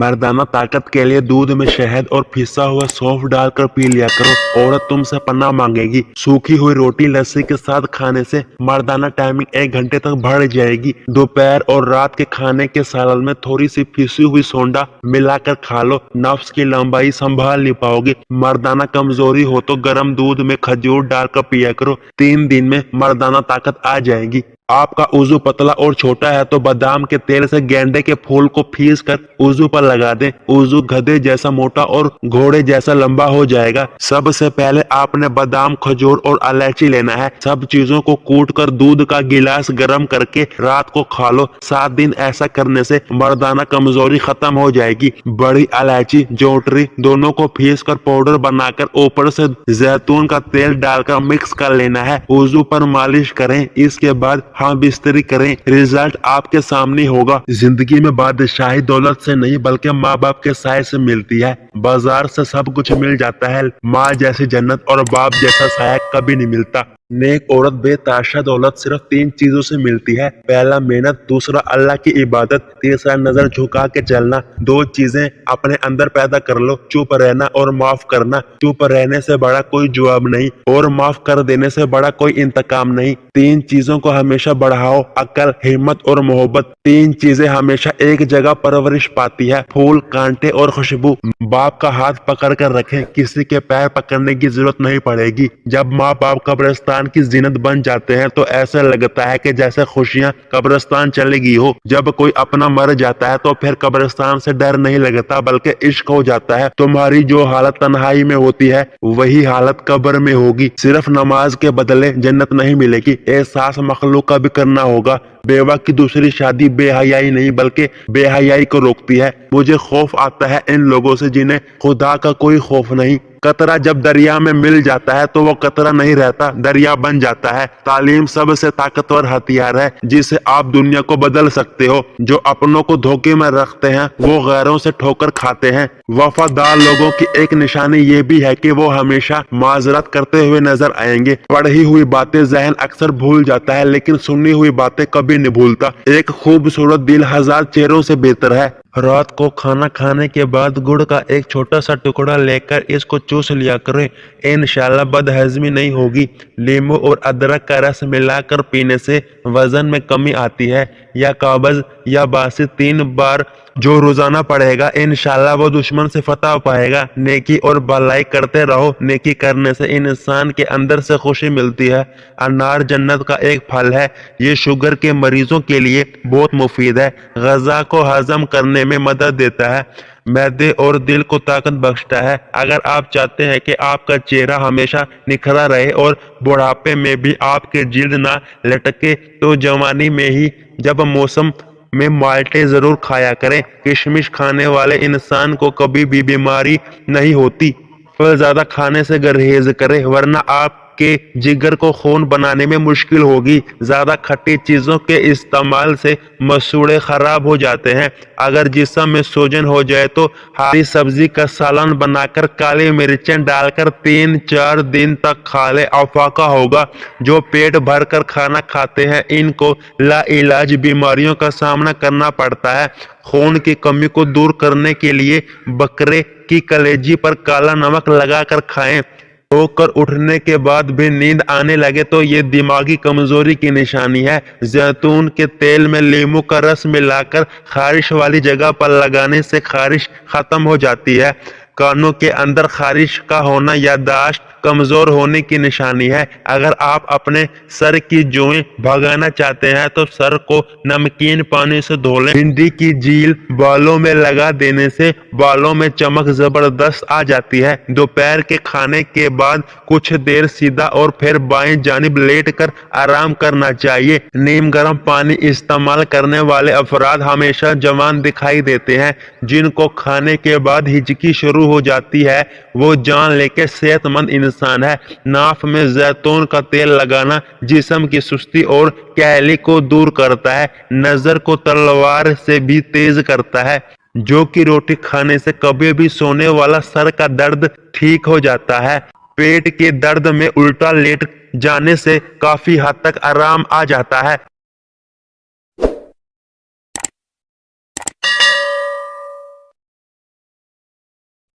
मर्दाना ताकत के लिए दूध में शहद और पिसा हुआ सौंफ डालकर पी लिया करो। औरत तुमसे पनाह मांगेगी। सूखी हुई रोटी लस्सी के साथ खाने से मर्दाना टाइमिंग 1 घंटे तक बढ़ जाएगी। दोपहर और रात के खाने के सालन में थोड़ी सी पिसी हुई सोंडा मिलाकर खा लो। नफ्स की लंबाई संभाल नहीं पाओगे। मर्दाना कमजोरी हो तो गर्म दूध में खजूर डालकर पिया करो। 3 दिन में मर्दाना ताकत आ जाएगी। आपका उजू पतला और छोटा है तो बादाम के तेल से गेंडे के फूल को फीस कर उजू पर लगा दें। उजू गधे जैसा मोटा और घोड़े जैसा लंबा हो जाएगा। सबसे पहले आपने बादाम, खजूर और इलायची लेना है। सब चीजों को कूट कर दूध का गिलास गर्म करके रात को खा लो। 7 दिन ऐसा करने से मर्दाना कमजोरी खत्म हो जाएगी। बड़ी इलायची, जौंटरी दोनों को पीस कर पाउडर बनाकर ऊपर से जैतून का तेल डालकर मिक्स कर लेना है। उजू पर मालिश करें। इसके बाद हाँ बिस्तरी करें। रिजल्ट आपके सामने होगा। जिंदगी में बादशाही दौलत से नहीं बल्कि माँ बाप के साय से मिलती है। बाजार से सब कुछ मिल जाता है, माँ जैसी जन्नत और बाप जैसा साया कभी नहीं मिलता। नेक औरत बेताशा दौलत सिर्फ 3 चीजों से मिलती है। पहला मेहनत, दूसरा अल्लाह की इबादत, तीसरा नजर झुका के चलना। 2 चीजें अपने अंदर पैदा कर लो, चुप रहना और माफ करना। चुप रहने से बड़ा कोई जवाब नहीं और माफ कर देने से बड़ा कोई इंतकाम नहीं। 3 चीजों को हमेशा बढ़ाओ, अकल, हिम्मत और मोहब्बत। 3 चीजें हमेशा एक जगह परवरिश पाती है, फूल, कांटे और खुशबू। बाप का हाथ पकड़ कर रखें, किसी के पैर पकड़ने की जरूरत नहीं पड़ेगी। जब माँ बाप कब्रिस्तान की जिन्नत बन जाते हैं तो ऐसा लगता है कि जैसे खुशियां कब्रिस्तान चली गई हो। जब कोई अपना मर जाता है तो फिर कब्रिस्तान से डर नहीं लगता बल्कि इश्क हो जाता है। तुम्हारी जो हालत तन्हाई में होती है वही हालत कब्र में होगी। सिर्फ नमाज के बदले जन्नत नहीं मिलेगी, एहसास मखलूक का भी करना होगा। बेवा की दूसरी शादी बेहयाई नहीं बल्कि बेहयाई को रोकती है। मुझे खौफ आता है इन लोगों से जिन्हें खुदा का कोई खौफ नहीं। कतरा जब दरिया में मिल जाता है तो वो कतरा नहीं रहता, दरिया बन जाता है। तालीम सबसे ताकतवर हथियार है जिससे आप दुनिया को बदल सकते हो। जो अपनों को धोखे में रखते हैं वो गैरों से ठोकर खाते हैं। वफादार लोगों की एक निशानी ये भी है कि वो हमेशा माजरत करते हुए नजर आएंगे। पढ़ी हुई बातें जहन अक्सर भूल जाता है लेकिन सुनी हुई बातें कभी नहीं भूलता। एक खूबसूरत दिल 1000 चेहरों से बेहतर है। रात को खाना खाने के बाद गुड़ का एक छोटा सा टुकड़ा लेकर इसको चूस लिया करें, इंशाल्लाह बदहजमी नहीं होगी। नींबू और अदरक का रस मिलाकर पीने से वजन में कमी आती है। या काबज या बासी 3 बार जो रोजाना पढ़ेगा इंशाल्लाह वो दुश्मन से फतह पाएगा। नेकी और भलाई करते रहो, नेकी करने से इंसान के अंदर से खुशी मिलती है। अनार जन्नत का एक फल है, ये शुगर के मरीजों के लिए बहुत मुफीद है, गज़ा को हजम करने में मदद देता है, मैदे और दिल को ताकत बख्शता है। अगर आप चाहते हैं कि आपका चेहरा हमेशा निखरा रहे और बुढ़ापे में भी आपके जिल्द ना लटके तो जवानी में ही जब मौसम में माल्टे जरूर खाया करें। किशमिश खाने वाले इंसान को कभी भी बीमारी नहीं होती। फल ज्यादा खाने से परहेज करें वरना आपके जिगर को खून बनाने में मुश्किल होगी। ज्यादा खट्टी चीजों के इस्तेमाल से मसूड़े खराब हो जाते हैं। अगर जिस्म में सूजन हो जाए तो हरी सब्जी का सालन बनाकर काली मिर्चें डालकर 3-4 दिन तक खा ले, अफाका होगा। जो पेट भर कर खाना खाते हैं इनको लाइलाज बीमारियों का सामना करना पड़ता है। खून की कमी को दूर करने के लिए बकरे की कलेजी पर काला नमक लगाकर खाएं। सोकर उठने के बाद भी नींद आने लगे तो ये दिमागी कमजोरी की निशानी है। जैतून के तेल में नींबू का रस मिलाकर खारिश वाली जगह पर लगाने से खारिश खत्म हो जाती है। कानों के अंदर खारिश का होना याददाश्त कमजोर होने की निशानी है। अगर आप अपने सर की जोएं भगाना चाहते हैं तो सर को नमकीन पानी से धो लें। भिंडी की जील बालों में लगा देने से बालों में चमक जबरदस्त आ जाती है। दोपहर के खाने के बाद कुछ देर सीधा और फिर बाएं जानिब लेट कर आराम करना चाहिए। नीम गर्म पानी इस्तेमाल करने वाले अफराद हमेशा जवान दिखाई देते हैं। जिनको खाने के बाद हिचकी शुरू हो जाती है वो जान लेके सेहतमंद इंसान है। नाफ में जैतून का तेल लगाना जिस्म की सुस्ती और कैली को दूर करता है। नजर को तलवार से भी तेज करता है। जो कि रोटी खाने से कभी भी सोने वाला सर का दर्द ठीक हो जाता है। पेट के दर्द में उल्टा लेट जाने से काफी हद तक आराम आ जाता है।